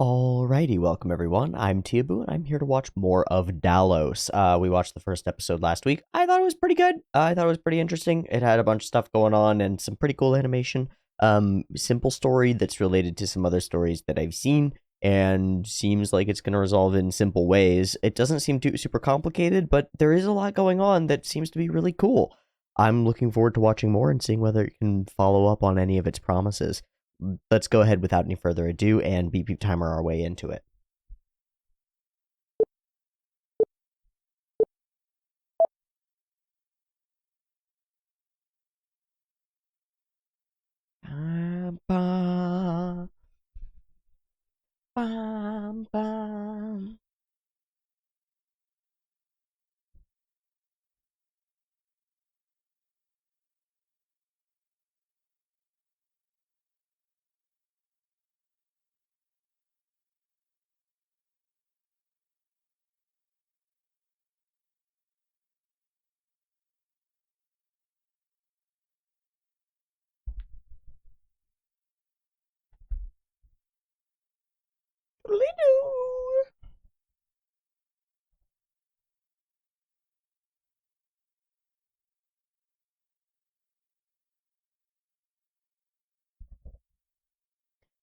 Alrighty, welcome everyone. I'm Teeaboo, and I'm here to watch more of Dallos. We watched the first episode last week. I thought it was pretty good. I thought it was pretty interesting. It had a bunch of stuff going on and some pretty cool animation. Simple story that's related to some other stories that I've seen, and seems like it's going to resolve in simple ways. It doesn't seem too super complicated, but there is a lot going on that seems to be really cool. I'm looking forward to watching more and seeing whether it can follow up on any of its promises. Let's go ahead without any further ado and beep timer our way into it.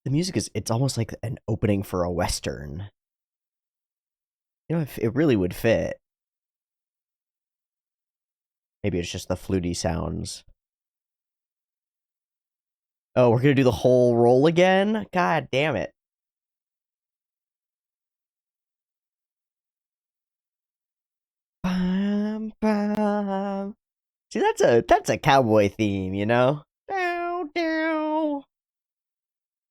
The music it's almost like an opening for a Western. You know, it really would fit. Maybe it's just the fluty sounds. Oh, we're gonna do the whole roll again? God damn it. Bam, bam. See, that's a cowboy theme, you know? Down, down.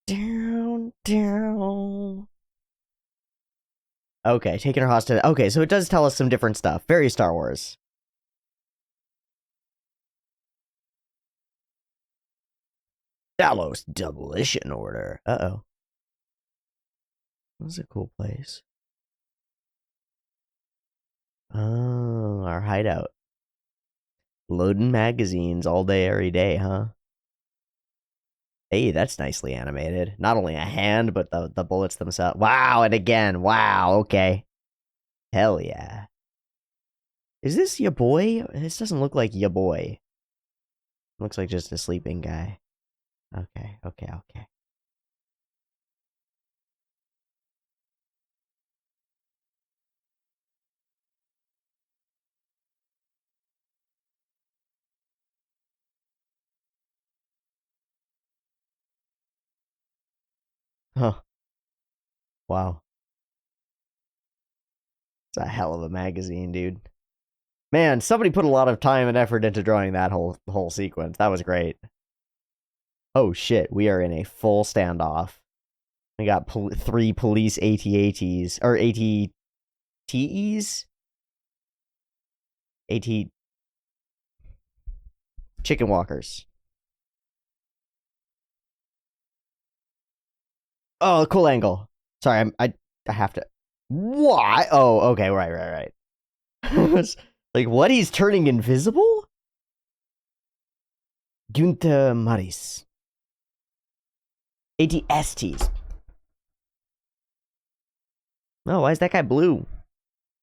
Down, down. Okay, taking her hostage. Okay, so it does tell us some different stuff. Very Star Wars. Dallos Demolition Order. Uh-oh. This is a cool place. Oh, our hideout. Loading magazines all day, every day, huh? Hey, that's nicely animated. Not only a hand, but the bullets themselves. Wow, and again. Wow, okay. Hell yeah. Is this your boy? This doesn't look like your boy. Looks like just a sleeping guy. Okay, okay, okay. Huh. Wow. It's a hell of a magazine, dude. Man, somebody put a lot of time and effort into drawing that whole sequence. That was great. Oh shit, we are in a full standoff. We got 3 police AT-ATs, or AT-TEs? AT... Chicken walkers. Oh, cool angle. Sorry, I have to... Why? Oh, okay, right. Like, what? He's turning invisible? Gunta Maris. AT-STs. Oh, why is that guy blue?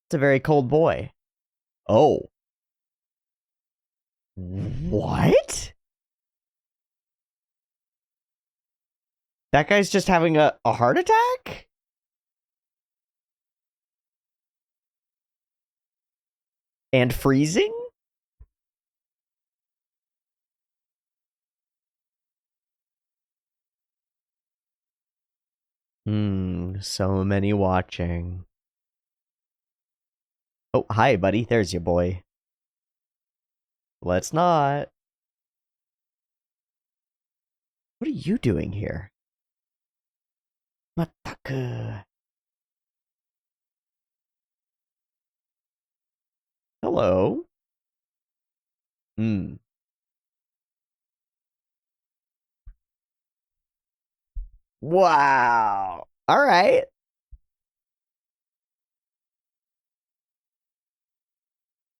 It's a very cold boy. Oh. What? That guy's just having a heart attack? And freezing? So many watching. Oh, hi, buddy. There's your boy. Let's not. What are you doing here? Mataku. Hello. Wow. All right.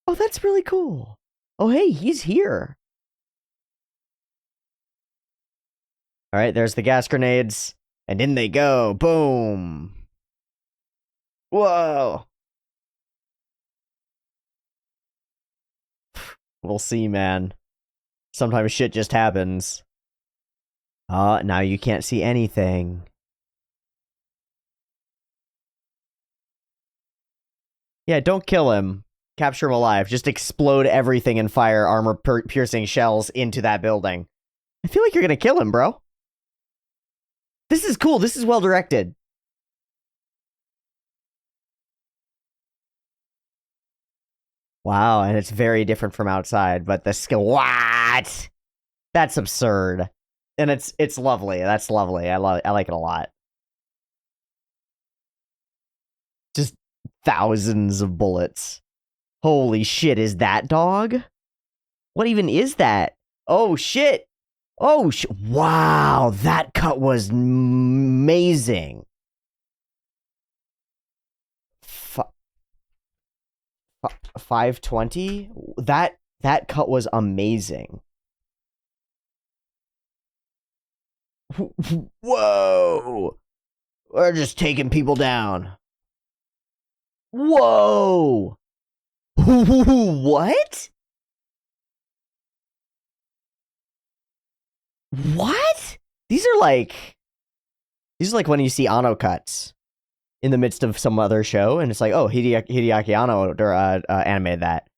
Oh, that's really cool. Oh, hey, he's here. All right, there's the gas grenades. And in they go. Boom. Whoa. We'll see, man. Sometimes shit just happens. Now you can't see anything. Yeah, don't kill him. Capture him alive. Just explode everything and fire armor-piercing shells into that building. I feel like you're gonna kill him, bro. This is cool. This is well directed. Wow, and it's very different from outside, but the skill. What? That's absurd. And it's lovely. That's lovely. I like it a lot. Just thousands of bullets. Holy shit, is that dog? What even is that? Oh shit. Oh wow, that cut was amazing. 520? That cut was amazing. Whoa! We're just taking people down. Whoa! What? What? These are like when you see Anno cuts in the midst of some other show, and it's like, oh, Hideaki Anno animated that.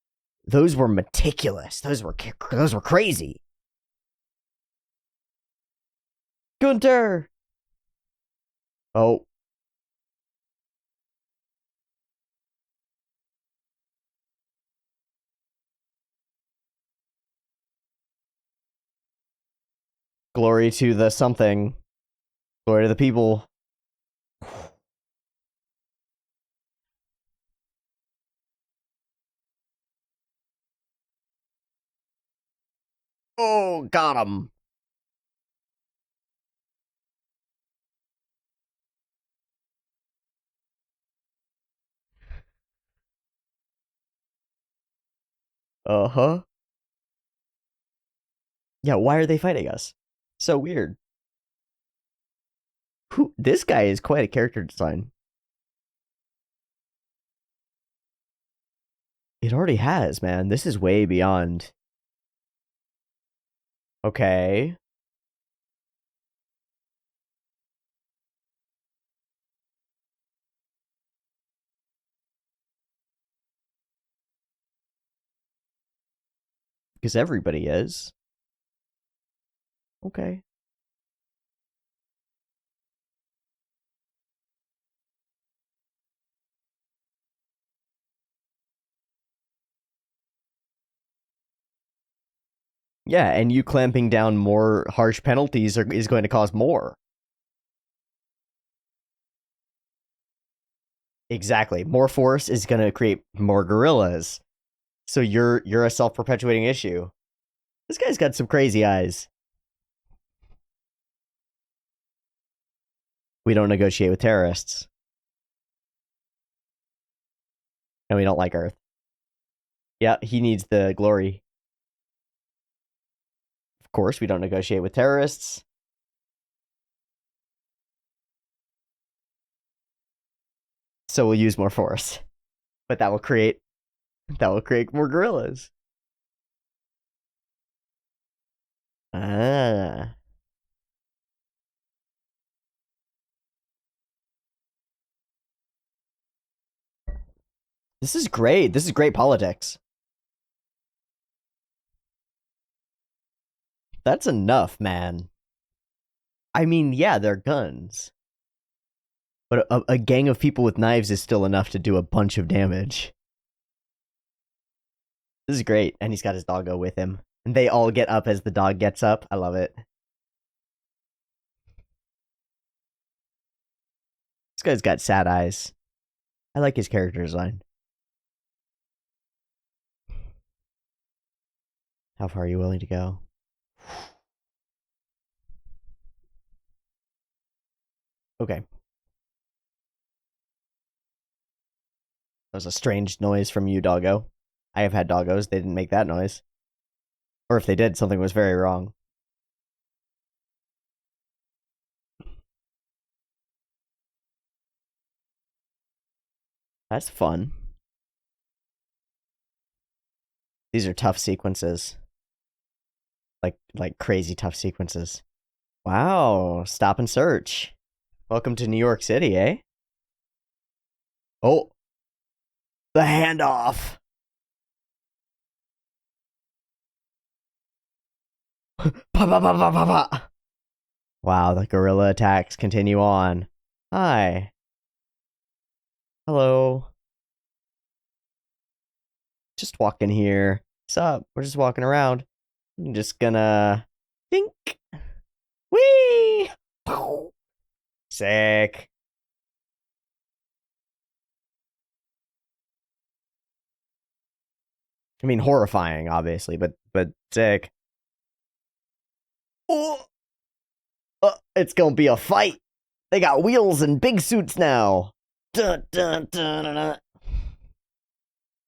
Those were meticulous. Those were crazy. Gunter. Oh. Glory to the something. Glory to the people. Oh, got him. Uh-huh. Yeah, why are they fighting us? So weird. This guy is quite a character design. It already has, man. This is way beyond. Okay. Because everybody is. Okay. Yeah, and you clamping down more harsh penalties is going to cause more. Exactly. More force is going to create more gorillas. So you're a self-perpetuating issue. This guy's got some crazy eyes. We don't negotiate with terrorists. And we don't like Earth. Yeah, he needs the glory. Of course, we don't negotiate with terrorists. So we'll use more force. But that will create more gorillas. Ah. This is great. This is great politics. That's enough, man. I mean, yeah, they're guns. But a gang of people with knives is still enough to do a bunch of damage. This is great. And he's got his doggo with him. And they all get up as the dog gets up. I love it. This guy's got sad eyes. I like his character design. How far are you willing to go? Okay. That was a strange noise from you, doggo. I have had doggos. They didn't make that noise. Or if they did, something was very wrong. That's fun. These are tough sequences. Like crazy tough sequences. Wow, stop and search. Welcome to New York City, eh? Oh, the handoff. Pa pa pa pa pa pa. Wow, the guerrilla attacks continue on. Hi. Hello. Just walking here. What's up? We're just walking around. I'm just gonna think. Whee! Sick. I mean, horrifying, obviously, but sick. Oh, it's gonna be a fight. They got wheels and big suits now. Dun, dun, dun, dun, dun.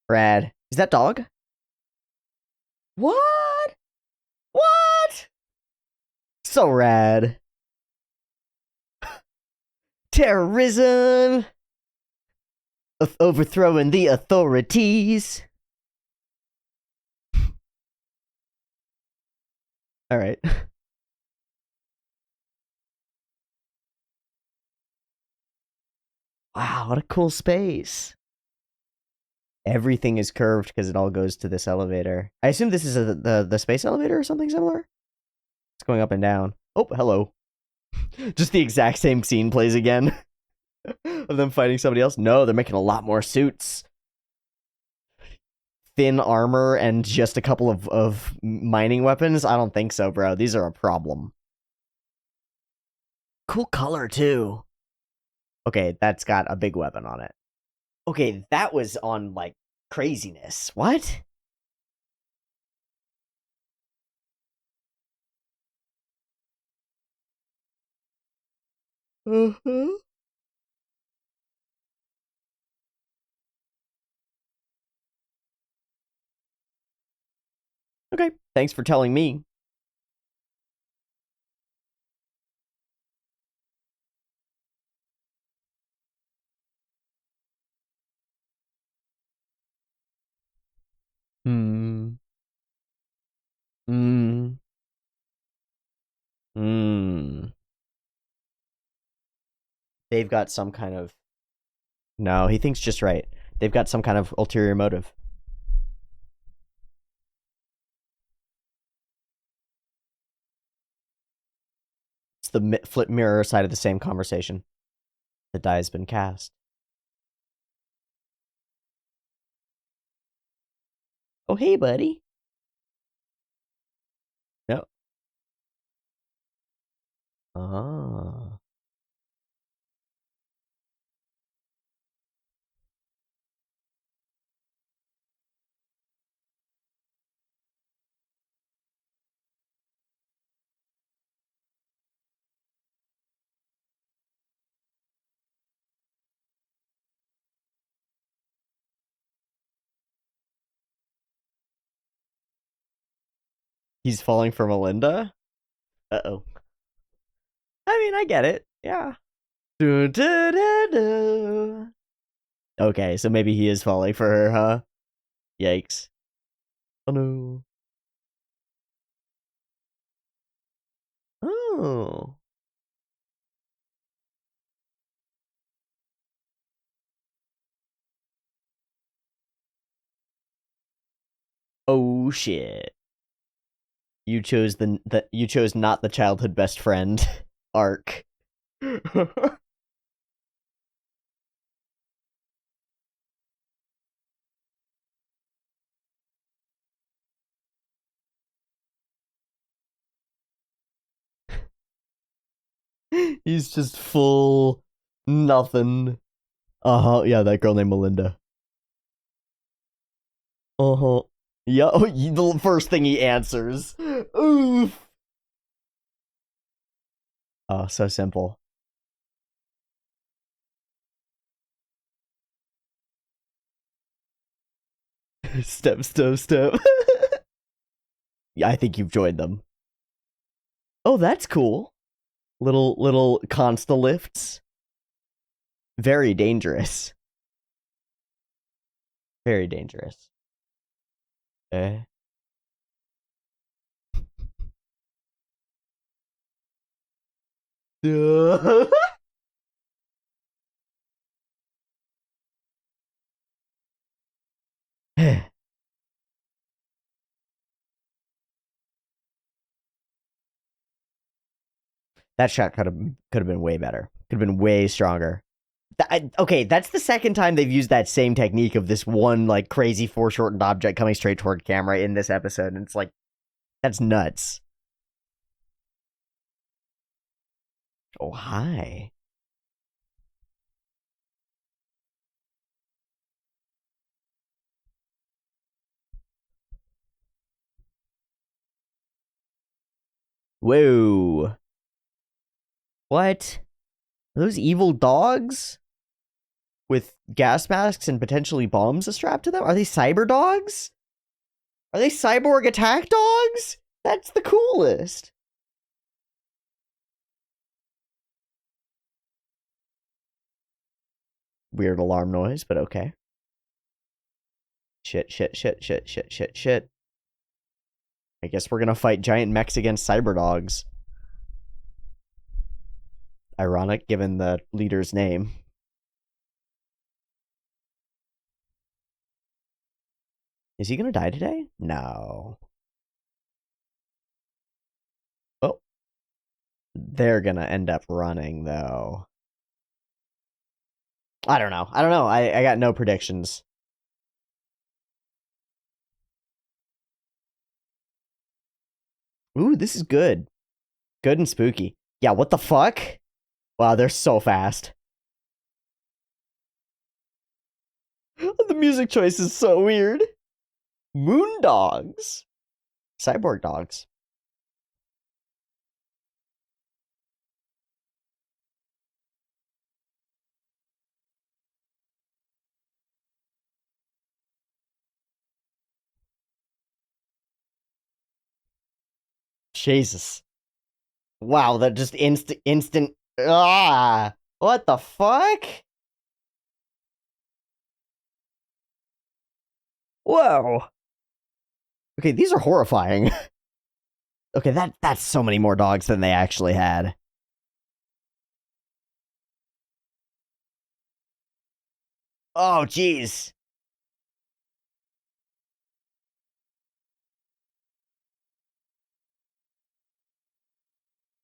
Rad. Is that dog? What? What? So rad. Terrorism. Overthrowing the authorities. All right. Wow, what a cool space. Everything is curved because it all goes to this elevator. I assume this is the space elevator or something similar? It's going up and down. Oh, hello. Just the exact same scene plays again. Of them fighting somebody else. No, they're making a lot more suits. Thin armor and just a couple of mining weapons? I don't think so, bro. These are a problem. Cool color, too. Okay, that's got a big weapon on it. Okay, that was on, like, craziness. What? Uh-huh. Okay, thanks for telling me. Hmm. Hmm. Hmm. They've got some kind of... No, he thinks just right. They've got some kind of ulterior motive. It's the flip mirror side of the same conversation. The die has been cast. Oh, hey, buddy. No. Ah. He's falling for Melinda? Uh-oh. I mean, I get it. Yeah. Okay, so maybe he is falling for her, huh? Yikes. Oh, no. Oh. Oh, shit. You chose you chose not the childhood best friend arc. He's just full nothing. Uh-huh. Yeah, that girl named Melinda. Uh-huh. Yeah, oh, the first thing he answers. Oof. Oh, so simple. Step, step, step. Yeah, I think you've joined them. Oh, that's cool. Little consta lifts. Very dangerous. Very dangerous. Eh. That shot could have been way better. Could have been way stronger. Okay, that's the second time they've used that same technique of this one like crazy foreshortened object coming straight toward camera in this episode, and it's like that's nuts. Oh hi. Whoa. What? Are those evil dogs? With gas masks and potentially bombs strapped to them? Are they cyber dogs? Are they cyborg attack dogs? That's the coolest. Weird alarm noise, but okay. Shit, shit, shit, shit, shit, shit, shit. I guess we're gonna fight giant mechs against cyber dogs. Ironic, given the leader's name. Is he gonna die today? No. Oh. They're gonna end up running, though. I don't know. I got no predictions. Ooh, this is good. Good and spooky. Yeah, what the fuck? Wow, they're so fast. The music choice is so weird. Moon dogs. Cyborg dogs. Jesus. Wow, that just instant. Ah! What the fuck? Whoa. Okay, these are horrifying. Okay, that's so many more dogs than they actually had. Oh, jeez.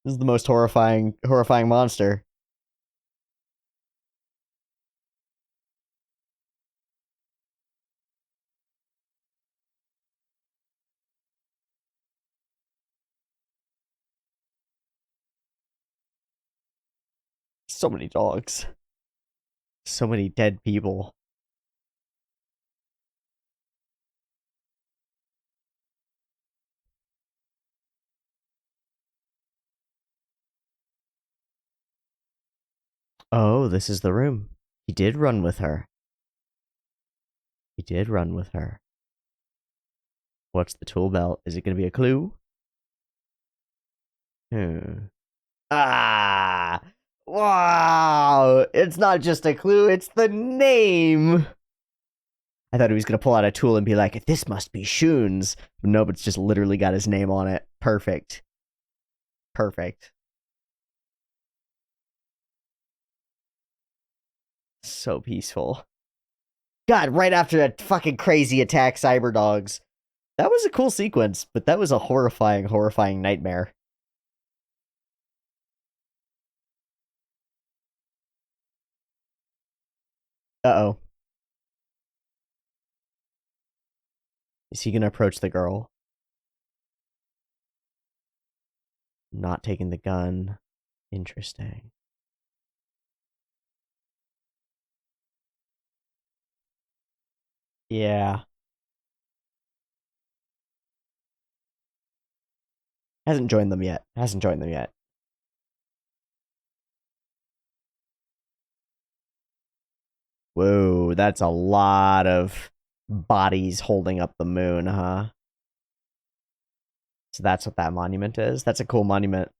This is the most horrifying monster. So many dogs. So many dead people. Oh, this is the room. He did run with her. He did run with her. What's the tool belt? Is it going to be a clue? Ah! Wow! It's not just a clue, it's the name! I thought he was going to pull out a tool and be like, this must be Shun's. But nope, it's just literally got his name on it. Perfect. Perfect. So peaceful. God, right after that fucking crazy attack, cyber dogs. That was a cool sequence, but that was a horrifying, horrifying nightmare. Uh-oh. Is he gonna approach the girl? Not taking the gun. Interesting. Yeah. Hasn't joined them yet. Hasn't joined them yet. Whoa, that's a lot of bodies holding up the moon, huh? So that's what that monument is? That's a cool monument.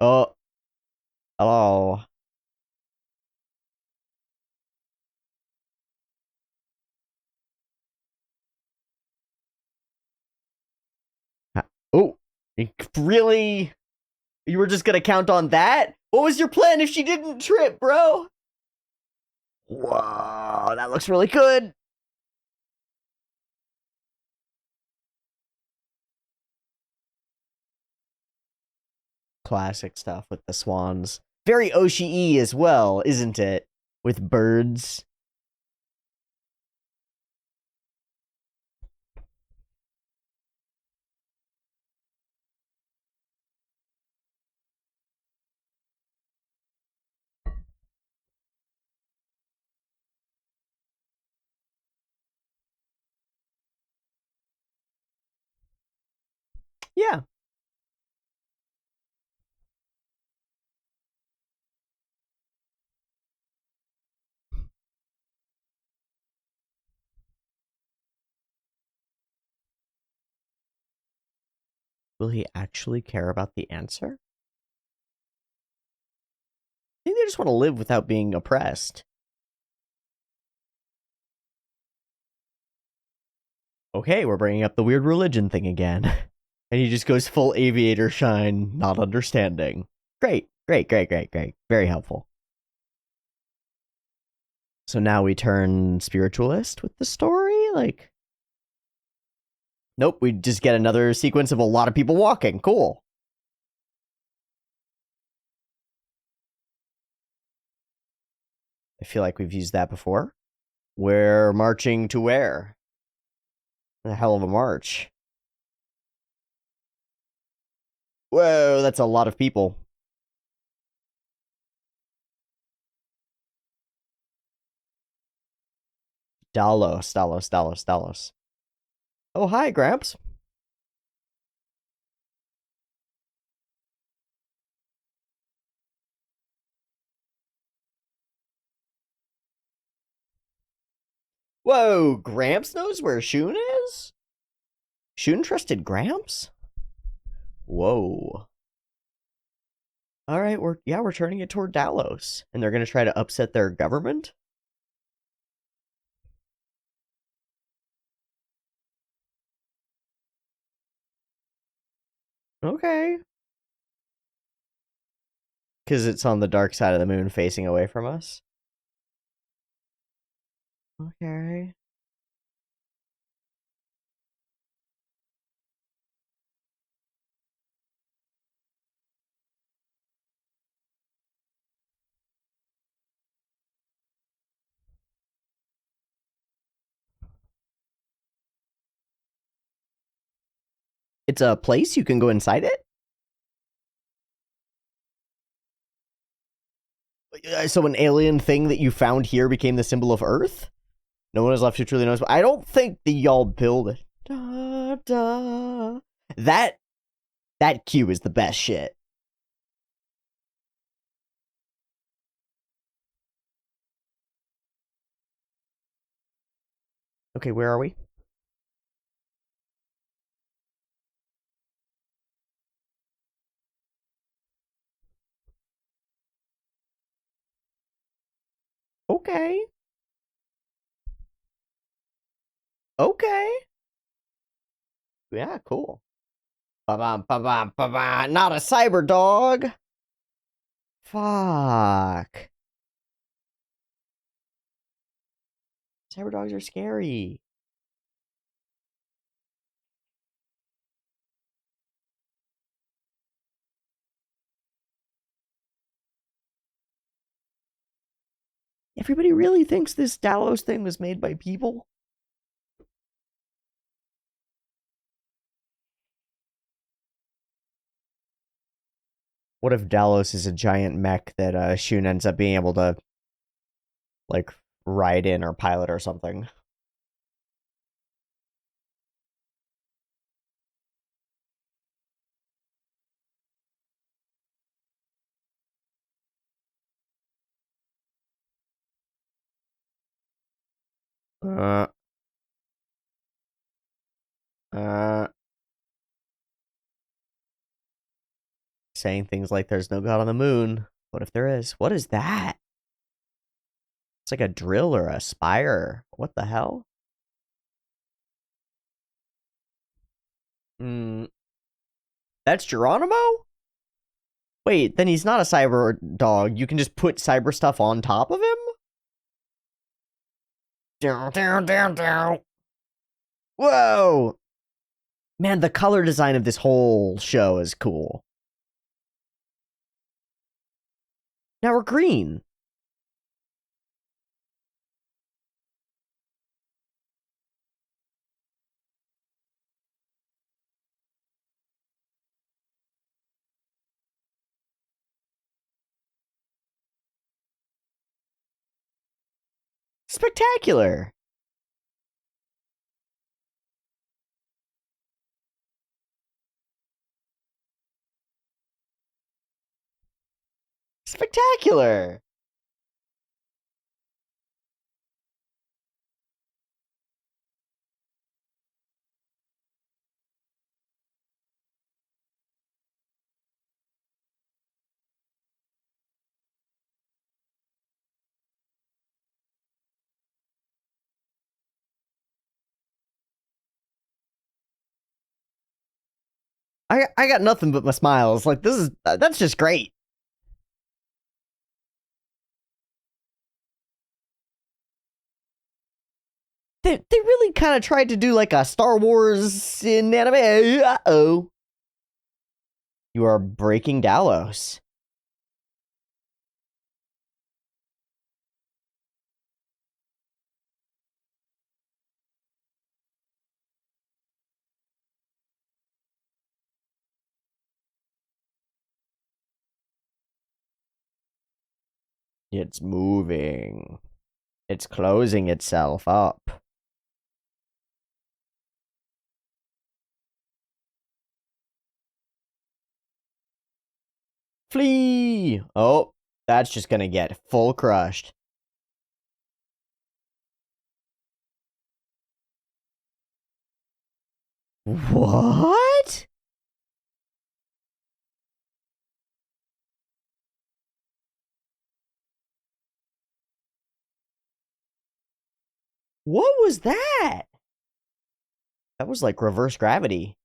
Oh. Hello. Really? You were just gonna count on that? What was your plan if she didn't trip, bro? Whoa, that looks really good. Classic stuff with the swans. Very Oshii as well, isn't it? With birds. Yeah. Will he actually care about the answer? I think they just want to live without being oppressed. Okay, we're bringing up the weird religion thing again. And he just goes full aviator shine, not understanding. Great, great, great, great, great. Very helpful. So now we turn spiritualist with the story? Like, nope, we just get another sequence of a lot of people walking. Cool. I feel like we've used that before. We're marching to where? A hell of a march. Whoa, that's a lot of people. Dallos, Dallos, Dallos, Dallos. Oh, hi, Gramps. Whoa, Gramps knows where Shun is? Shun trusted Gramps? Whoa. All right, we're turning it toward Dallos, and they're gonna try to upset their government. Okay, because it's on the dark side of the moon, facing away from us. Okay. It's a place you can go inside it. So an alien thing that you found here became the symbol of Earth. No one is left who truly knows. I don't think the y'all build it. Da, da. That cue is the best shit. Okay, where are we? Okay. Okay. Yeah, cool. Ba-bam, ba-bam, ba-bam. Not a cyber dog. Fuck. Cyber dogs are scary. Everybody really thinks this Dallos thing was made by people? What if Dallos is a giant mech that Shun ends up being able to, like, ride in or pilot or something? Uh, uh, saying things like there's no god on the moon. What if there is? What is that? It's like a drill or a spire. What the hell? Hmm. That's Geronimo? Wait, then he's not a cyber dog. You can just put cyber stuff on top of him? Down, down, down, down. Whoa! Man, the color design of this whole show is cool. Now we're green. Spectacular. Spectacular. I got nothing but my smiles. Like, this is, that's just great. They really kind of tried to do like a Star Wars in anime. Uh-oh. You are breaking Dallos. It's moving. It's closing itself up. Flee! Oh, that's just gonna get full crushed. What? What was that? That was like reverse gravity.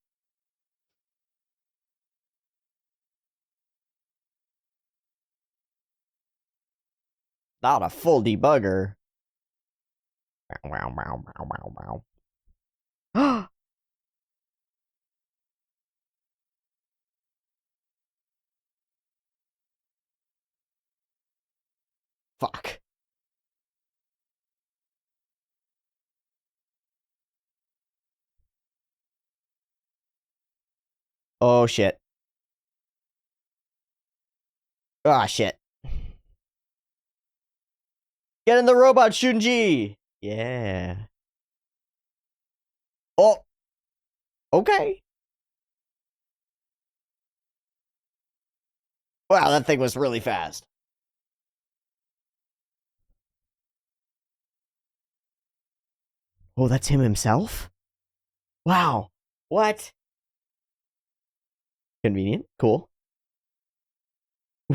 Not a full debugger. Wow, wow, wow, wow, wow. Fuck. Oh, shit. Ah, shit. Get in the robot, Shunji! Yeah. Oh. Okay. Wow, that thing was really fast. Oh, that's him himself? Wow. What? Convenient. Cool.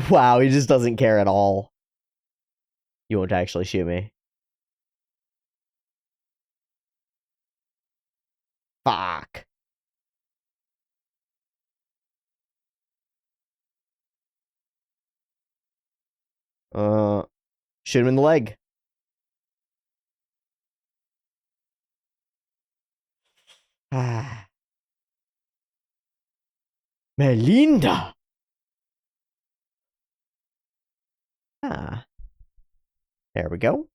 Wow, he just doesn't care at all. You won't actually shoot me. Fuck. Uh, shoot him in the leg. Ah. Melinda. Ah. There we go.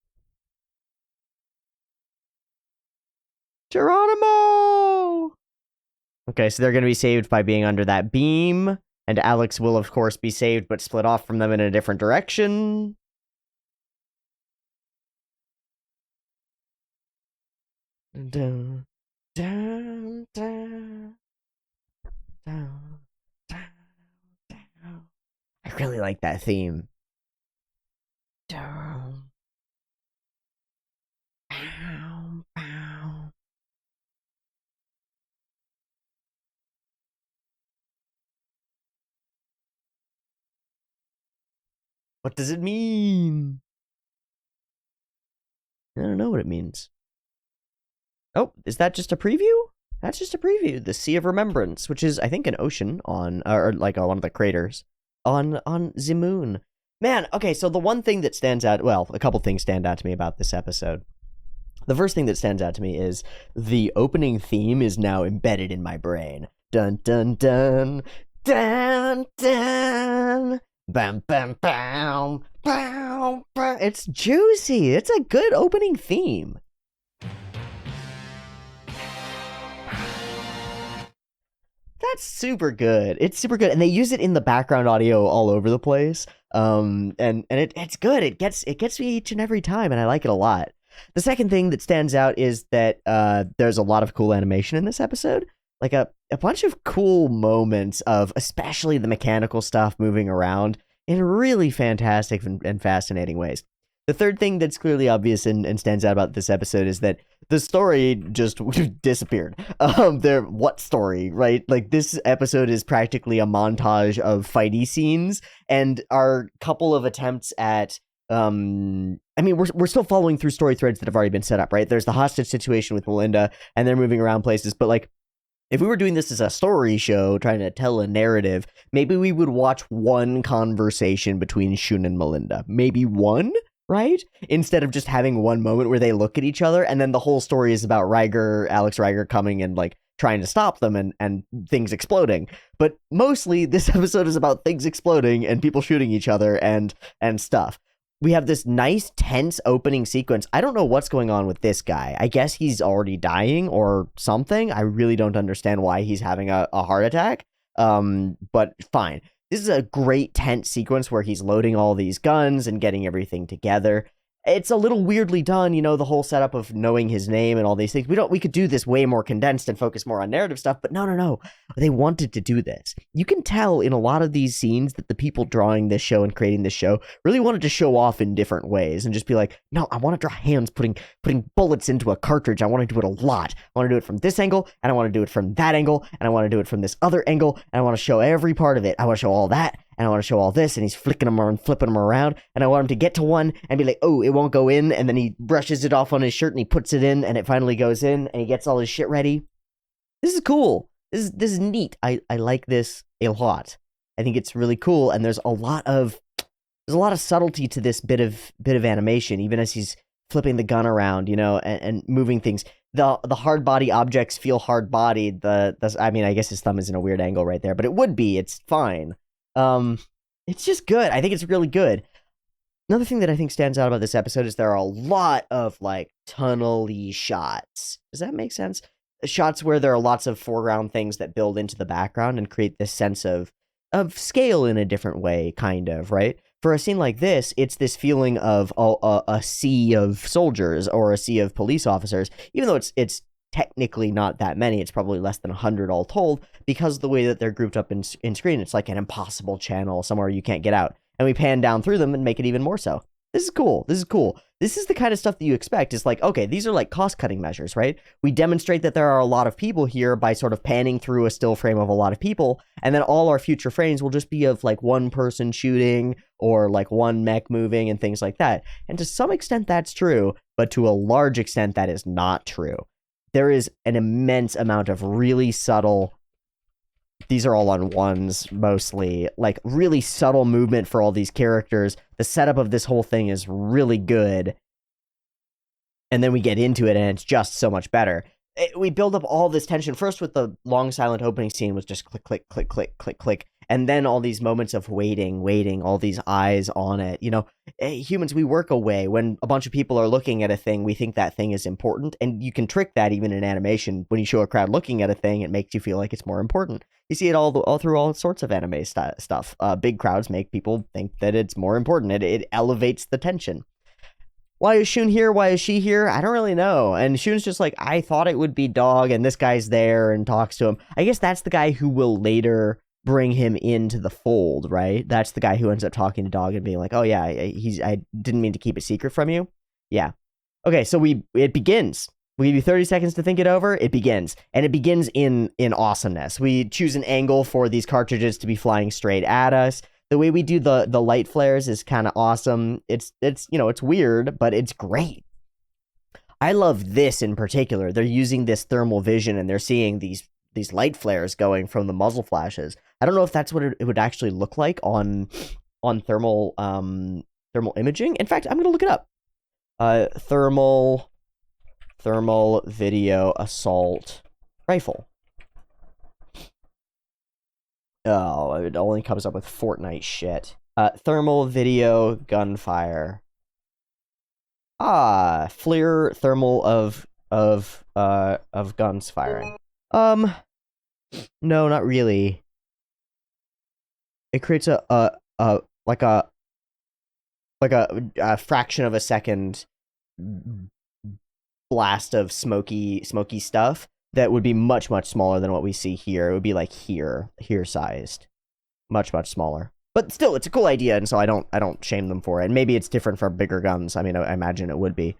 Geronimo! Okay, so they're going to be saved by being under that beam. And Alex will, of course, be saved, but split off from them in a different direction. Down, down, down, down, down, down. I really like that theme. Down. Bow, bow. What does it mean? I don't know what it means. Oh, is that just a preview? That's just a preview. The Sea of Remembrance, which is, I think, an ocean on, or like one of the craters on the moon. Man, okay, so the one thing that stands out, well, a couple things stand out to me about this episode. The first thing that stands out to me is the opening theme is now embedded in my brain. Dun dun dun dun dun. Bam bam bam bam bam. It's juicy. It's a good opening theme. That's super good. It's super good, and they use it in the background audio all over the place. It's good. It gets me each and every time, and I like it a lot. The second thing that stands out is that there's a lot of cool animation in this episode, like a bunch of cool moments of especially the mechanical stuff moving around in really fantastic and fascinating ways. The third thing that's clearly obvious and stands out about this episode is that the story just disappeared. What story, right? Like, this episode is practically a montage of fighty scenes, and our couple of attempts at I mean, we're still following through story threads that have already been set up, right? There's the hostage situation with Melinda, and they're moving around places, but like, if we were doing this as a story show, trying to tell a narrative, maybe we would watch one conversation between Shun and Melinda. Maybe one, right? Instead of just having one moment where they look at each other, and then the whole story is about Alex Riger coming and like trying to stop them and things exploding. But mostly this episode is about things exploding and people shooting each other and stuff. We have this nice, tense opening sequence. I don't know what's going on with this guy. I guess he's already dying or something. I really don't understand why he's having a heart attack. But fine. This is a great, tense sequence where he's loading all these guns and getting everything together. It's a little weirdly done, the whole setup of knowing his name and all these things. We could do this way more condensed and focus more on narrative stuff, but no. They wanted to do this. You can tell in a lot of these scenes that the people drawing this show and creating this show really wanted to show off in different ways and just be like, no, I want to draw hands putting bullets into a cartridge. I want to do it a lot. I want to do it from this angle, and I want to do it from that angle, and I want to do it from this other angle, and I want to show every part of it. I want to show all that, and I want to show all this, and he's flicking them around, flipping them around, and I want him to get to one and be like, oh, it won't go in, and then he brushes it off on his shirt and he puts it in, and it finally goes in, and he gets all his shit ready. This is cool. This is neat. I like this a lot. I think it's really cool, and there's a lot of subtlety to this bit of animation, even as he's flipping the gun around, and moving things. The hard body objects feel hard bodied. I mean, I guess his thumb is in a weird angle right there, but it would be. It's fine. It's just good. I think it's really good. Another thing that I think stands out about this episode is there are a lot of like tunnel-y shots. Does that make sense? Shots where there are lots of foreground things that build into the background and create this sense of scale in a different way, kind of, right? For a scene like this, it's this feeling of a sea of soldiers or a sea of police officers, even though it's technically not that many. It's probably less than 100 all told, because of the way that they're grouped up in screen. It's like an impossible channel somewhere you can't get out. And we pan down through them and make it even more so. This is cool. This is the kind of stuff that you expect. It's like, okay, these are like cost-cutting measures, right? We demonstrate that there are a lot of people here by sort of panning through a still frame of a lot of people, and then all our future frames will just be of like one person shooting or like one mech moving and things like that. And to some extent that's true, but to a large extent that is not true. There is an immense amount of really subtle, these are all on ones mostly, like really subtle movement for all these characters. The setup of this whole thing is really good. And then we get into it and it's just so much better. We build up all this tension first with the long silent opening scene with just click, click, click, click, click, click. And then all these moments of waiting, all these eyes on it. Humans, we work away. When a bunch of people are looking at a thing, we think that thing is important. And you can trick that even in animation. When you show a crowd looking at a thing, it makes you feel like it's more important. You see it all through all sorts of anime stuff. Big crowds make people think that it's more important. It elevates the tension. Why is Shun here? Why is she here? I don't really know. And Shun's just like, I thought it would be Dog, and this guy's there and talks to him. I guess that's the guy who will later bring him into the fold, right? That's the guy who ends up talking to Dog and being like, oh yeah, I didn't mean to keep a secret from you. Yeah. Okay, so it begins. We give you 30 seconds to think it over. It begins. And it begins in awesomeness. We choose an angle for these cartridges to be flying straight at us. The way we do the light flares is kind of awesome. It's weird, but it's great. I love this in particular. They're using this thermal vision and they're seeing these light flares going from the muzzle flashes. I don't know if that's what it would actually look like on thermal thermal imaging. In fact, I'm gonna look it up. Thermal video assault rifle. Oh, it only comes up with Fortnite shit. Thermal video gunfire. FLIR thermal of guns firing. No, not really. It creates a fraction of a second blast of smoky stuff that would be much smaller than what we see here. It would be like here sized, much smaller. But still, it's a cool idea, and so I don't shame them for it. And maybe it's different for bigger guns. I mean, I imagine it would be.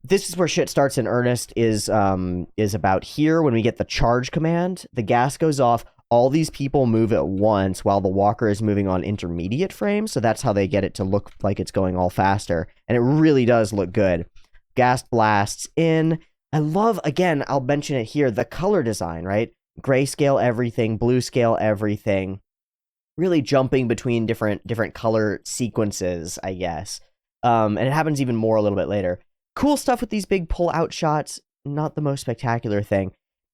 This is where shit starts in earnest. Is about here when we get the charge command. The gas goes off. All these people move at once while the walker is moving on intermediate frames. So that's how they get it to look like it's going all faster, and it really does look good. Gas blasts in. I love, again, I'll mention it here, the color design, right? Grayscale everything, blue scale everything. Really jumping between different color sequences, I guess. And it happens even more a little bit later. Cool stuff with these big pull-out shots. Not the most spectacular thing.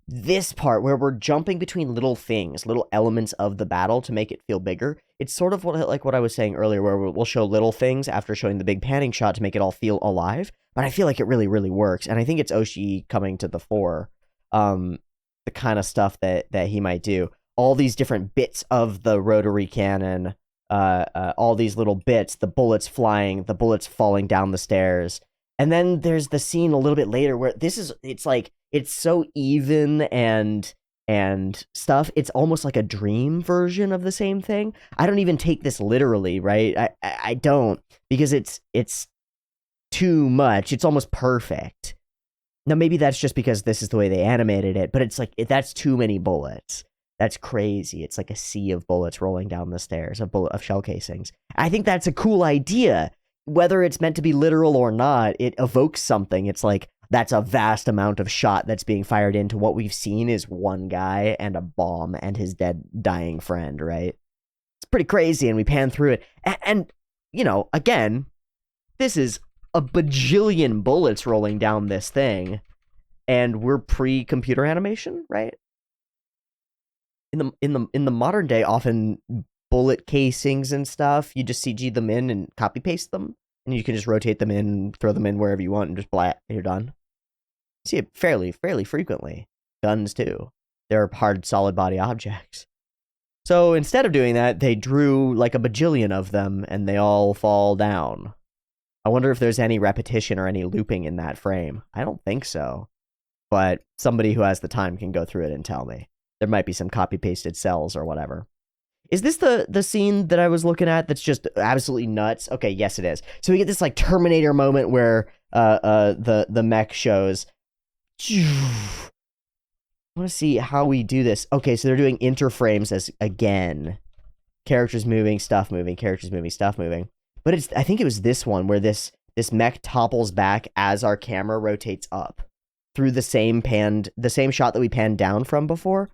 This part where we're jumping between little things, little elements of the battle to make it feel bigger. It's sort of like what I was saying earlier, where we'll show little things after showing the big panning shot to make it all feel alive. But I feel like it really works. And I think it's Oshii coming to the fore. The kind of stuff that he might do. All these different bits of the rotary cannon, all these little bits, the bullets flying, the bullets falling down the stairs. And then there's the scene a little bit later where it's so even and stuff. It's almost like a dream version of the same thing. I don't even take this literally, right? I don't, because it's too much. It's almost perfect. Now, maybe that's just because this is the way they animated it, but it's like, that's too many bullets. That's crazy. It's like a sea of bullets rolling down the stairs of shell casings. I think that's a cool idea. Whether it's meant to be literal or not, it evokes something. It's like, that's a vast amount of shot that's being fired into what we've seen is one guy and a bomb and his dying friend, right? It's pretty crazy, and we pan through it. And you know, again, this is a bajillion bullets rolling down this thing, and we're pre-computer animation, right? In the modern day, often bullet casings and stuff, you just CG them in and copy paste them, and you can just rotate them in, throw them in wherever you want, and just blat, you're done. You see it fairly frequently. Guns too. They're hard, solid body objects. So instead of doing that, they drew like a bajillion of them, and they all fall down. I wonder if there's any repetition or any looping in that frame. I don't think so. But somebody who has the time can go through it and tell me. There might be some copy-pasted cells or whatever. Is this the scene that I was looking at that's just absolutely nuts? Okay, yes it is. So we get this like Terminator moment where the mech shows. I want to see how we do this. Okay, so they're doing interframes as, again, characters moving, stuff moving, characters moving, stuff moving. But I think it was this one where this mech topples back as our camera rotates up through the same shot that we panned down from before.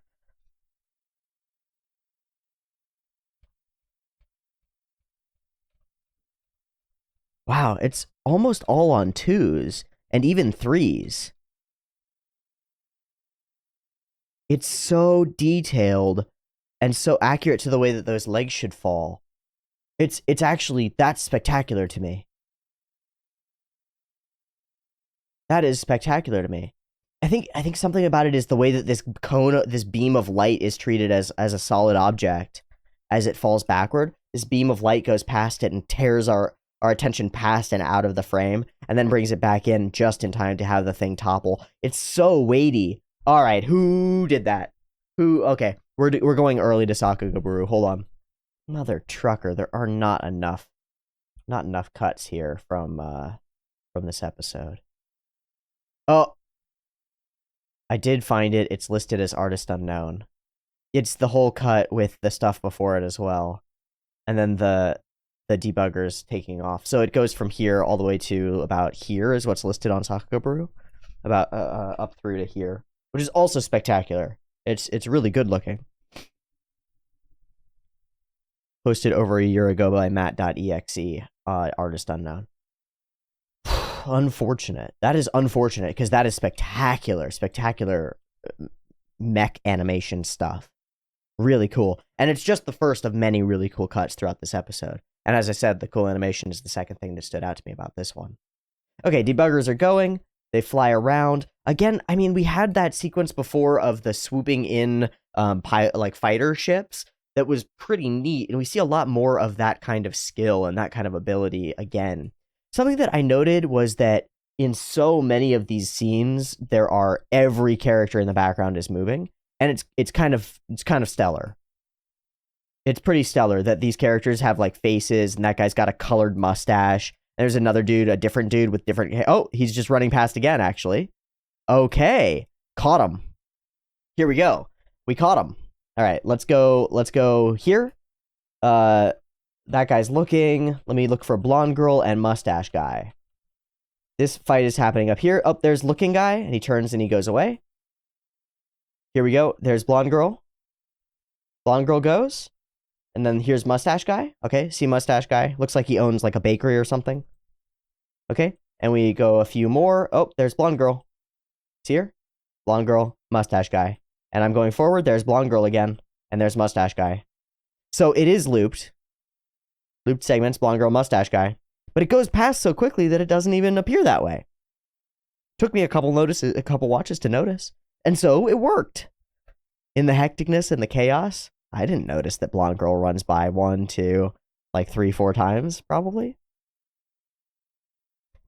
Wow, it's almost all on 2s and even 3s. It's so detailed and so accurate to the way that those legs should fall. It's actually, that's spectacular to me. That is spectacular to me. I think something about it is the way that this beam of light is treated as a solid object as it falls backward. This beam of light goes past it and tears our attention past and out of the frame, and then brings it back in just in time to have the thing topple. It's so weighty. All right, who did that? Okay, we're going early to Sakugaburu. Hold on. Mother trucker, there are not enough cuts here from this episode. Oh, I did find it. It's listed as artist unknown. It's the whole cut with the stuff before it as well. And then the the debuggers taking off. So it goes from here all the way to about here is what's listed on Sakagaburu, about up through to here, which is also spectacular. It's really good looking. Posted over a year ago by Matt.exe, artist unknown. Unfortunate. That is unfortunate because that is spectacular mech animation stuff. Really cool. And it's just the first of many really cool cuts throughout this episode. And as I said, the cool animation is the second thing that stood out to me about this one. Okay, debuggers are going. They fly around. Again, I mean, we had that sequence before of the swooping in like fighter ships. That was pretty neat. And we see a lot more of that kind of skill and that kind of ability again. Something that I noted was that in so many of these scenes, every character in the background is moving. And it's kind of stellar. It's pretty stellar that these characters have like faces, and that guy's got a colored mustache. There's another dude, a different dude with different. Oh, he's just running past again, actually. Okay. Caught him. Here we go. We caught him. All right, let's go here. That guy's looking. Let me look for blonde girl and mustache guy. This fight is happening up here. Oh, there's looking guy, and he turns and he goes away. Here we go. There's blonde girl. Blonde girl goes. And then here's mustache guy. Okay, see mustache guy. Looks like he owns like a bakery or something. Okay, and we go a few more. Oh, there's blonde girl. See her? Blonde girl, mustache guy. And I'm going forward. There's blonde girl again. And there's mustache guy. So it is looped. Looped segments, blonde girl, mustache guy. But it goes past so quickly that it doesn't even appear that way. Took me a couple watches to notice. And so it worked. In the hecticness and the chaos, I didn't notice that blonde girl runs by 1, 2, like 3, 4 times, probably.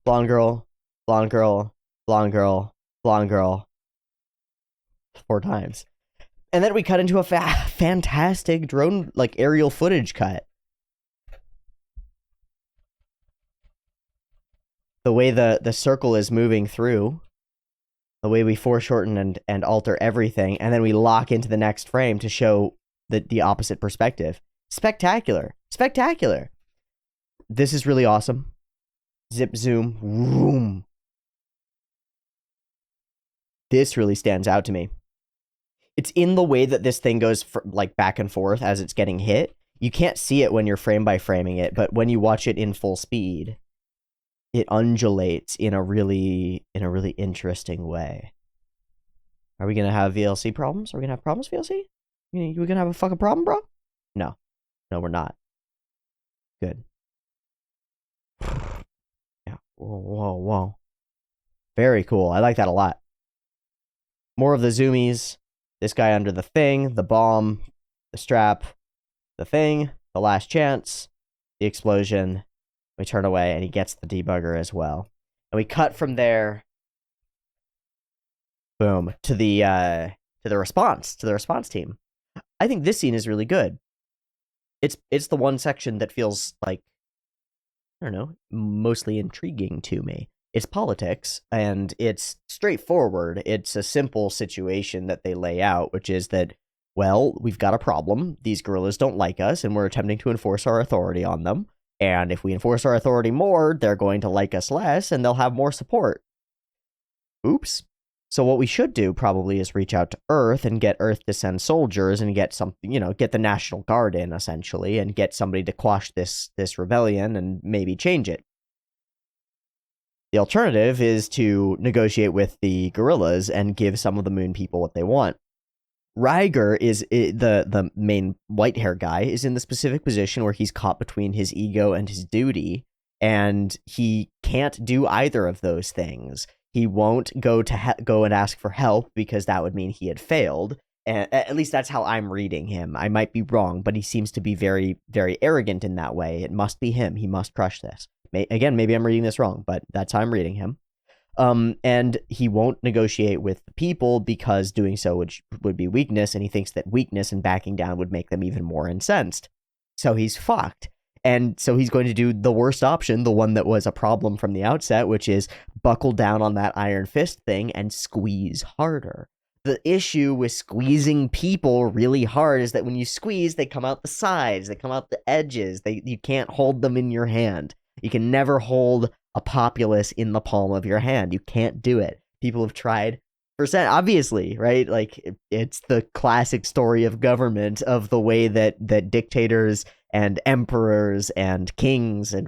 Blonde girl, blonde girl, blonde girl, blonde girl. 4 times. And then we cut into a fantastic drone, like aerial footage cut. The way the circle is moving through, the way we foreshorten and alter everything, and then we lock into the next frame to show the opposite perspective. Spectacular. Spectacular. This is really awesome. Zip, zoom, vroom. This really stands out to me. It's in the way that this thing goes like back and forth as it's getting hit. You can't see it when you're frame by framing it, but when you watch it in full speed, it undulates in a really interesting way. Are we gonna have VLC problems? Are we gonna have problems, VLC? We gonna have a fucking problem, bro? No, we're not. Good. Yeah. Whoa. Very cool. I like that a lot. More of the zoomies. This guy under the thing, the bomb, the strap, the thing, the last chance, the explosion. We turn away, and he gets the debugger as well. And we cut from there, boom, to the response team. I think this scene is really good. It's the one section that feels like, I don't know, mostly intriguing to me. It's politics, and it's straightforward. It's a simple situation that they lay out, which is that, well, we've got a problem. These guerrillas don't like us, and we're attempting to enforce our authority on them. And if we enforce our authority more, they're going to like us less, and they'll have more support. Oops. So what we should do probably is reach out to Earth and get Earth to send soldiers and get something, get the National Guard in, essentially, and get somebody to quash this rebellion and maybe change it. The alternative is to negotiate with the guerrillas and give some of the moon people what they want. Riger is the main white hair guy is in the specific position where he's caught between his ego and his duty, and he can't do either of those things. He won't go and ask for help because that would mean he had failed. And at least that's how I'm reading him. I might be wrong, but he seems to be very, very arrogant in that way. It must be him. He must crush this. Again, maybe I'm reading this wrong, but that's how I'm reading him. And he won't negotiate with the people because doing so would be weakness, and he thinks that weakness and backing down would make them even more incensed. So he's fucked. And so he's going to do the worst option, the one that was a problem from the outset, which is buckle down on that iron fist thing and squeeze harder. The issue with squeezing people really hard is that when you squeeze, they come out the sides, they come out the edges. You can't hold them in your hand. You can never hold a populace in the palm of your hand. You can't do it. People have tried obviously, right? Like it's the classic story of government, of the way that dictators and emperors and kings and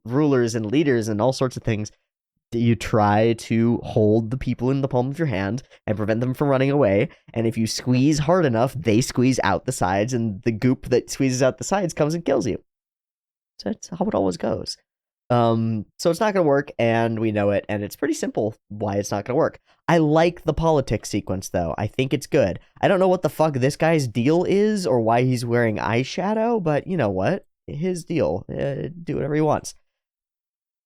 rulers and leaders and all sorts of things, you try to hold the people in the palm of your hand and prevent them from running away. And if you squeeze hard enough, they squeeze out the sides, and the goop that squeezes out the sides comes and kills you. So that's how it always goes. So it's not going to work, and we know it, and it's pretty simple why it's not going to work. I like the politics sequence, though. I think it's good. I don't know what the fuck this guy's deal is or why he's wearing eyeshadow, but you know what? His deal. Do whatever he wants.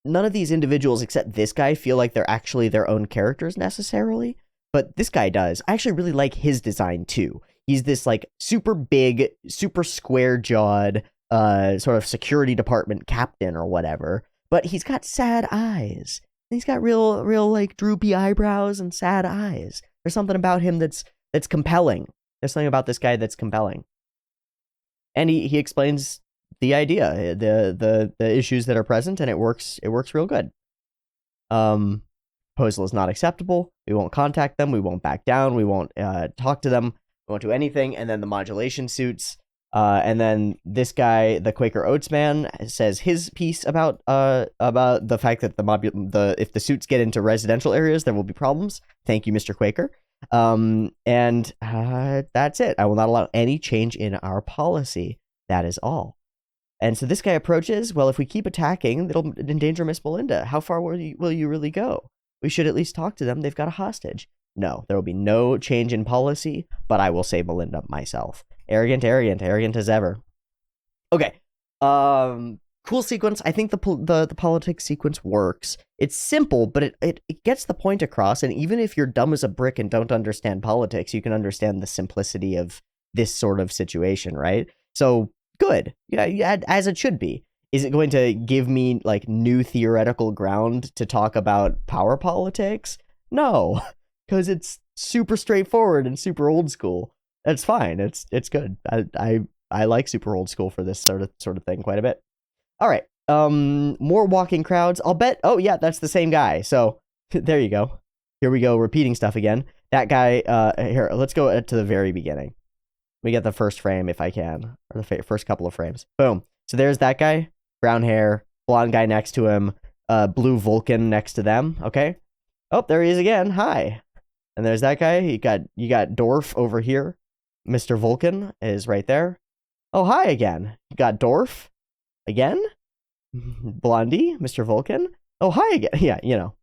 None of these individuals except this guy feel like they're actually their own characters necessarily, but this guy does. I actually really like his design, too. He's this, like, super big, super square-jawed, sort of security department captain or whatever. But he's got sad eyes. He's got real, like, droopy eyebrows and sad eyes. There's something about him that's compelling. There's something about this guy that's compelling. And he explains the idea, the issues that are present, and it works real good. Proposal is not acceptable. We won't contact them. We won't back down. We won't talk to them. We won't do anything. And then the modulation suits. And then this guy, the Quaker Oats man, says his piece about the fact that if the suits get into residential areas, there will be problems. Thank you, Mr. Quaker. And that's it. I will not allow any change in our policy. That is all. And so this guy approaches. Well, if we keep attacking, it'll endanger Miss Melinda. How far will you really go? We should at least talk to them. They've got a hostage. No, there will be no change in policy, but I will save Melinda myself. Arrogant as ever. Okay. Cool sequence. I think the politics sequence works. It's simple, but it gets the point across. And even if you're dumb as a brick and don't understand politics, you can understand the simplicity of this sort of situation, right? So good. Yeah, as it should be. Is it going to give me like new theoretical ground to talk about power politics? No, because it's super straightforward and super old school. That's fine. It's good. I like super old school for this sort of thing quite a bit. All right. More walking crowds. I'll bet. Oh yeah, that's the same guy. So there you go. Here we go, repeating stuff again. That guy. Here, let's go to the very beginning. We get the first frame if I can, or the first couple of frames. Boom. So there's that guy, brown hair, blonde guy next to him, blue Vulcan next to them. Okay. Oh, there he is again. Hi. And there's that guy. You got Dorf over here. Mr. Vulcan is right there. Oh, hi again. You got Dorf again. Blondie, Mr. Vulcan. Oh, hi again. Yeah, you know.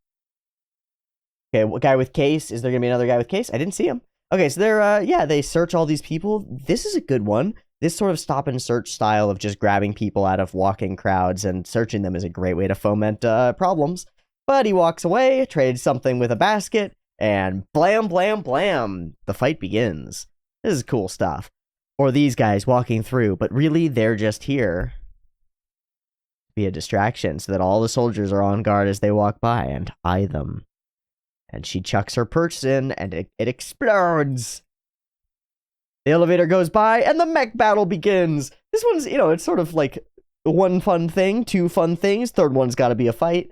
Okay, what guy with case? Is there gonna be another guy with case? I didn't see him. Okay, so they're they search all these people. This is a good one. This sort of stop and search style of just grabbing people out of walking crowds and searching them is a great way to foment problems. But he walks away, trades something with a basket, and blam, blam, blam. The fight begins. This is cool stuff. Or these guys walking through, but really they're just here to be a distraction so that all the soldiers are on guard as they walk by and eye them. And she chucks her purse in, and it explodes. The elevator goes by, and the mech battle begins. This one's, it's sort of like one fun thing, two fun things. Third one's got to be a fight.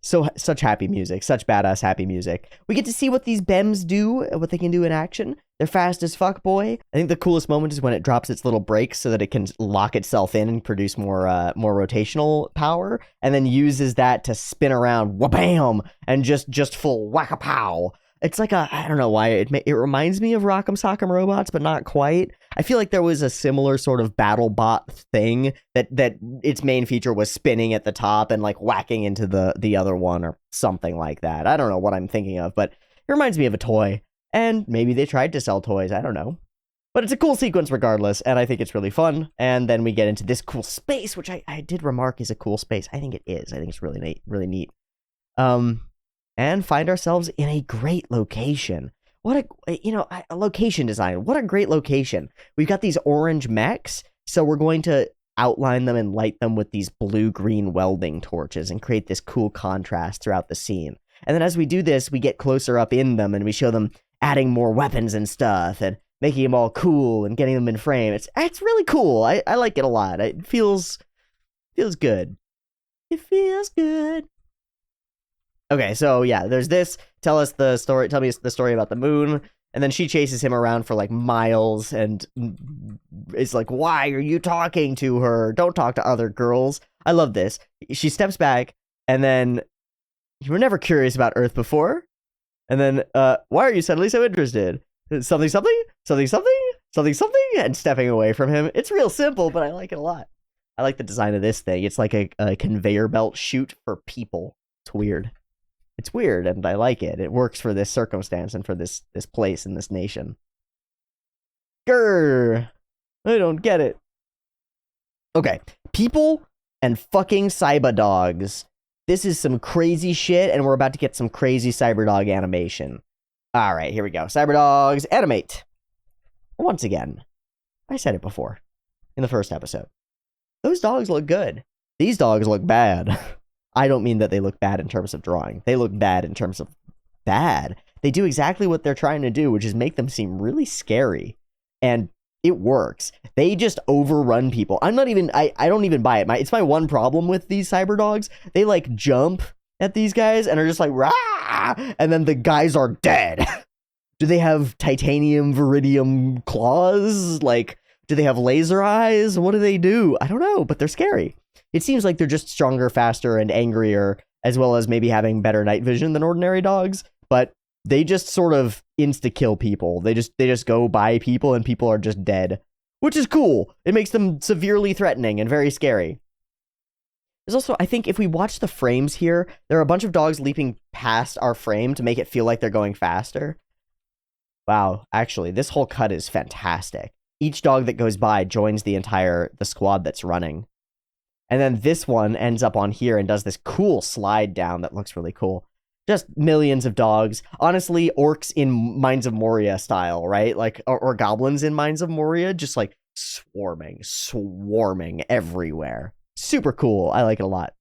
So, such happy music, such badass happy music. We get to see what these BEMs do, what they can do in action. They're fast as fuck, boy. I think the coolest moment is when it drops its little brakes so that it can lock itself in and produce more rotational power, and then uses that to spin around, wha-bam, and just full whack-a-pow. It's like I don't know why, it reminds me of Rock'em Sock'em Robots, but not quite. I feel like there was a similar sort of battle bot thing that its main feature was spinning at the top and like whacking into the other one or something like that. I don't know what I'm thinking of, but it reminds me of a toy. And maybe they tried to sell toys, I don't know. But it's a cool sequence regardless, and I think it's really fun. And then we get into this cool space, which I did remark is a cool space. I think it is. I think it's really neat. And find ourselves in a great location. What a location design. What a great location. We've got these orange mechs, so we're going to outline them and light them with these blue-green welding torches and create this cool contrast throughout the scene. And then as we do this, we get closer up in them and we show them adding more weapons and stuff and making them all cool and getting them in frame. It's really cool. I like it a lot. It feels good. It feels good. Okay, so yeah, there's this. Tell me the story about the moon. And then she chases him around for like miles and is like, why are you talking to her? Don't talk to other girls. I love this. She steps back and then, you were never curious about Earth before. And then, why are you suddenly so interested? Something, and stepping away from him. It's real simple, but I like it a lot. I like the design of this thing. It's like a conveyor belt chute for people. It's weird. It's weird, and I like it. It works for this circumstance and for this place and this nation. Grr! I don't get it. Okay, people and fucking cyber dogs. This is some crazy shit, and we're about to get some crazy cyberdog animation. Alright, here we go. Cyberdogs, animate. Once again, I said it before, in the first episode. Those dogs look good. These dogs look bad. I don't mean that they look bad in terms of drawing. They look bad in terms of bad. They do exactly what they're trying to do, which is make them seem really scary. And it works. They just overrun people. I don't even buy it. It's my one problem with these cyber dogs. They like jump at these guys and are just like, rah! And then the guys are dead. Do they have titanium viridium claws? Like, do they have laser eyes? What do they do? I don't know, but they're scary. It seems like they're just stronger, faster, and angrier, as well as maybe having better night vision than ordinary dogs, but they just sort of insta-kill people. They just go by people and people are just dead, which is cool. It makes them severely threatening and very scary. There's also, I think if we watch the frames here, there are a bunch of dogs leaping past our frame to make it feel like they're going faster. Wow, actually, this whole cut is fantastic. Each dog that goes by joins the squad that's running. And then this one ends up on here and does this cool slide down that looks really cool. Just millions of dogs. Honestly, orcs in Mines of Moria style, right? Like, or goblins in Mines of Moria, just like swarming everywhere. Super cool. I like it a lot.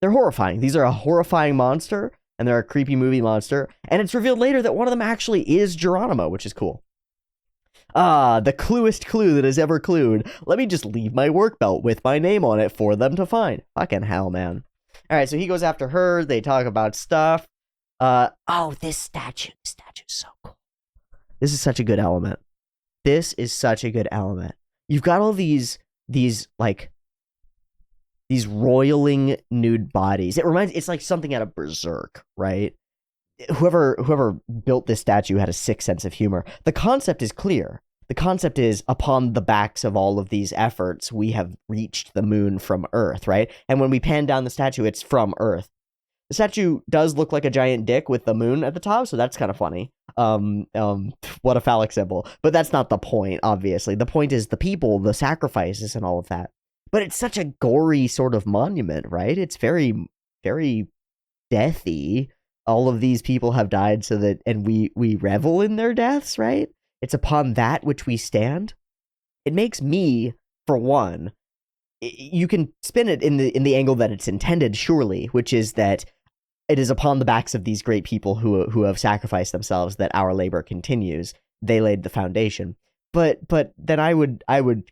They're horrifying. These are a horrifying monster, and they're a creepy movie monster. And it's revealed later that one of them actually is Geronimo, which is cool. Ah, the cluest clue that has ever clued. Let me just leave my work belt with my name on it for them to find. Fucking hell, man. Alright, so he goes after her. They talk about stuff. Oh, this statue. This statue is so cool. This is such a good element. This is such a good element. You've got all these roiling nude bodies. It's like something out of Berserk, right? Whoever built this statue had a sick sense of humor. The concept is clear. The concept is, upon the backs of all of these efforts, we have reached the moon from Earth, right? And when we pan down the statue, it's from Earth. The statue does look like a giant dick with the moon at the top, so that's kind of funny. What a phallic symbol. But that's not the point, obviously. The point is the people, the sacrifices, and all of that. But it's such a gory sort of monument, right? It's very, very deathy. All of these people have died so that, and we revel in their deaths, right? It's upon that which we stand. It makes me, for one, you can spin it in the angle that it's intended, surely, which is that it is upon the backs of these great people who have sacrificed themselves that our labor continues. They laid the foundation. But then I would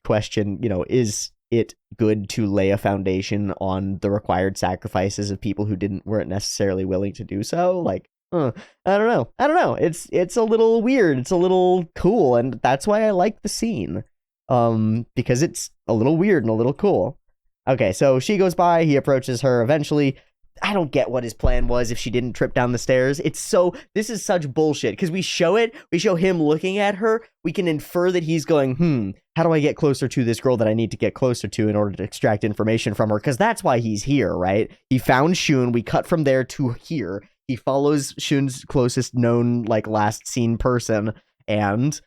question, is it good to lay a foundation on the required sacrifices of people who weren't necessarily willing to do so? Like, I don't know. It's a little weird. It's a little cool, and that's why I like the scene. Because it's a little weird and a little cool. Okay, so she goes by, he approaches her eventually. I don't get what his plan was if she didn't trip down the stairs. This is such bullshit, because we show him looking at her, we can infer that he's going, how do I get closer to this girl that I need to get closer to in order to extract information from her? Because that's why he's here, right? He found Shun, we cut from there to here, he follows Shun's closest known, last seen person, and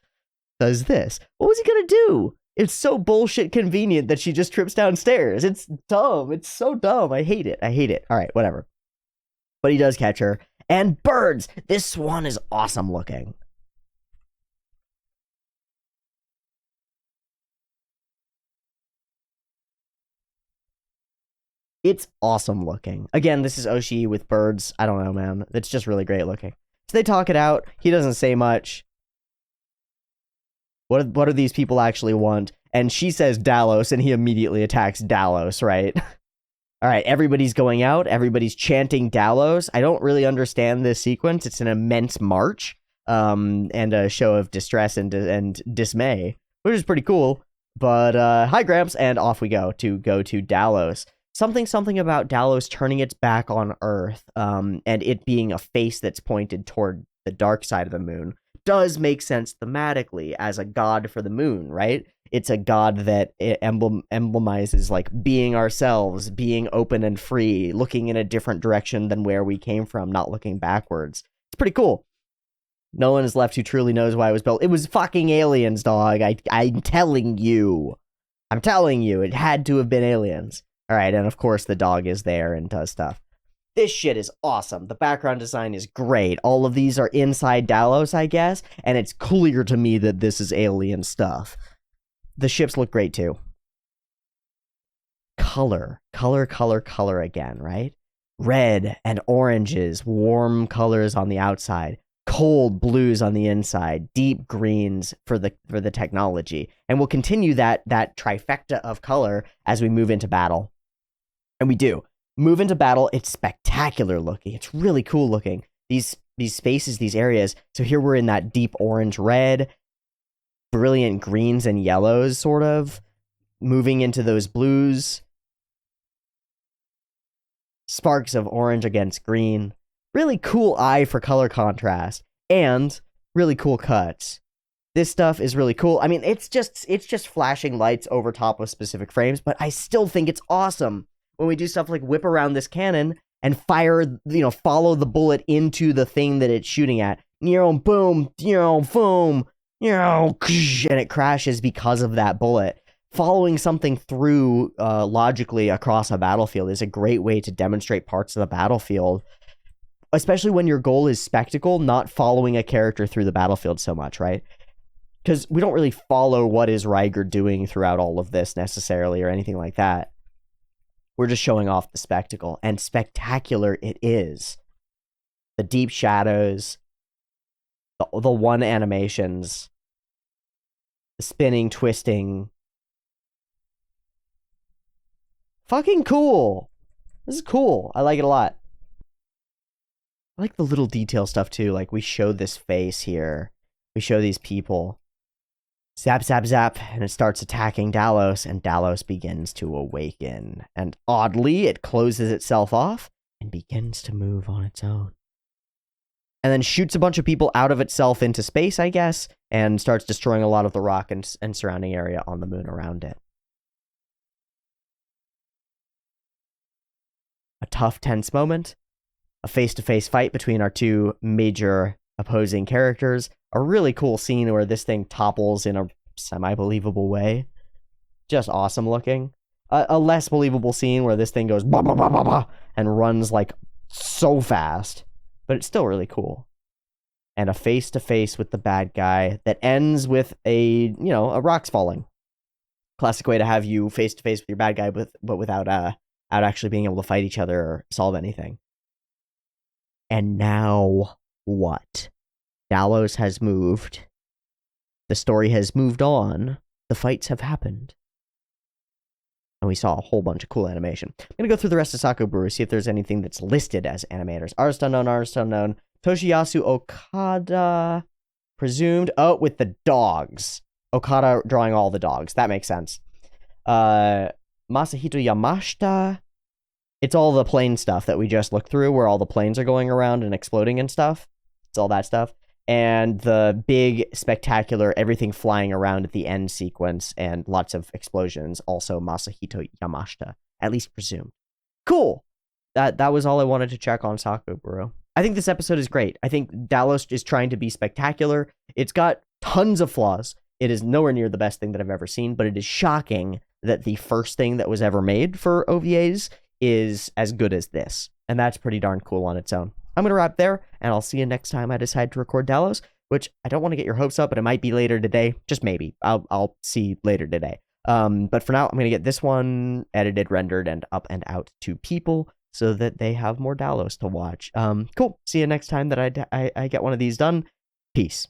does this. What was he gonna do? It's so bullshit convenient that she just trips downstairs. It's dumb. It's so dumb. I hate it. All right, whatever. But he does catch her. And birds! This swan is awesome looking. It's awesome looking. Again, this is Oshii with birds. I don't know, man. It's just really great looking. So they talk it out. He doesn't say much. What do these people actually want? And she says Dallos, and he immediately attacks Dallos, right? All right, everybody's going out. Everybody's chanting Dallos. I don't really understand this sequence. It's an immense march and a show of distress and dismay, which is pretty cool. But hi, Gramps, and off we go to Dallos. Something about Dallos turning its back on Earth and it being a face that's pointed toward the dark side of the moon does make sense thematically as a god for the moon, right? It's a god that emblemizes like being ourselves, being open and free, looking in a different direction than where we came from, not looking backwards. It's pretty cool. No one is left who truly knows why it was built. It was fucking aliens, dog. I'm telling you. I'm telling you, it had to have been aliens. All right, and of course the dog is there and does stuff. This shit is awesome. The background design is great. All of these are inside Dallos, I guess, and it's clear to me that this is alien stuff. The ships look great too. Color again, right? Red and oranges, warm colors on the outside, cold blues on the inside, deep greens for the technology. And we'll continue that trifecta of color as we move into battle. And we do. Move into battle, it's spectacular looking. It's really cool looking. These spaces, these areas. So here we're in that deep orange red, brilliant greens and yellows, sort of. Moving into those blues. Sparks of orange against green. Really cool eye for color contrast. And really cool cuts. This stuff is really cool. I mean, it's just flashing lights over top of specific frames, but I still think it's awesome when we do stuff like whip around this cannon and fire, follow the bullet into the thing that it's shooting at. Boom, boom, and it crashes because of that bullet. Following something through logically across a battlefield is a great way to demonstrate parts of the battlefield, especially when your goal is spectacle, not following a character through the battlefield so much, right? Because we don't really follow what is Riker doing throughout all of this necessarily or anything like that. We're just showing off the spectacle, and spectacular it is. The deep shadows, the one animations, the spinning, twisting. Fucking cool. This is cool. I like it a lot. I like the little detail stuff too. Like we show this face here. We show these people. Zap, zap, zap, and it starts attacking Dallos, and Dallos begins to awaken. And oddly, it closes itself off and begins to move on its own. And then shoots a bunch of people out of itself into space, I guess, and starts destroying a lot of the rock and surrounding area on the moon around it. A tough, tense moment. A face-to-face fight between our two major opposing characters. A really cool scene where this thing topples in a semi-believable way. Just awesome looking. A less believable scene where this thing goes bah, bah, bah, bah, bah, and runs like so fast. But it's still really cool. And a face-to-face with the bad guy that ends with a rocks falling. Classic way to have you face-to-face with your bad guy, but without actually being able to fight each other or solve anything. And now what? Dallos has moved. The story has moved on. The fights have happened. And we saw a whole bunch of cool animation. I'm going to go through the rest of Sakoburu, see if there's anything that's listed as animators. Artist unknown. Toshiyasu Okada, presumed. Oh, with the dogs. Okada drawing all the dogs. That makes sense. Masahito Yamashita. It's all the plane stuff that we just looked through, where all the planes are going around and exploding and stuff. It's all that stuff. And the big, spectacular, everything flying around at the end sequence and lots of explosions. Also Masahito Yamashita, at least presumed. Cool. That was all I wanted to check on Sakoburu. I think this episode is great. I think Dallos is trying to be spectacular. It's got tons of flaws. It is nowhere near the best thing that I've ever seen, but it is shocking that the first thing that was ever made for OVAs is as good as this. And that's pretty darn cool on its own. I'm going to wrap there, and I'll see you next time I decide to record Dallos, which I don't want to get your hopes up, but it might be later today. Just maybe. I'll see later today. But for now, I'm going to get this one edited, rendered, and up and out to people so that they have more Dallos to watch. Cool. See you next time that I get one of these done. Peace.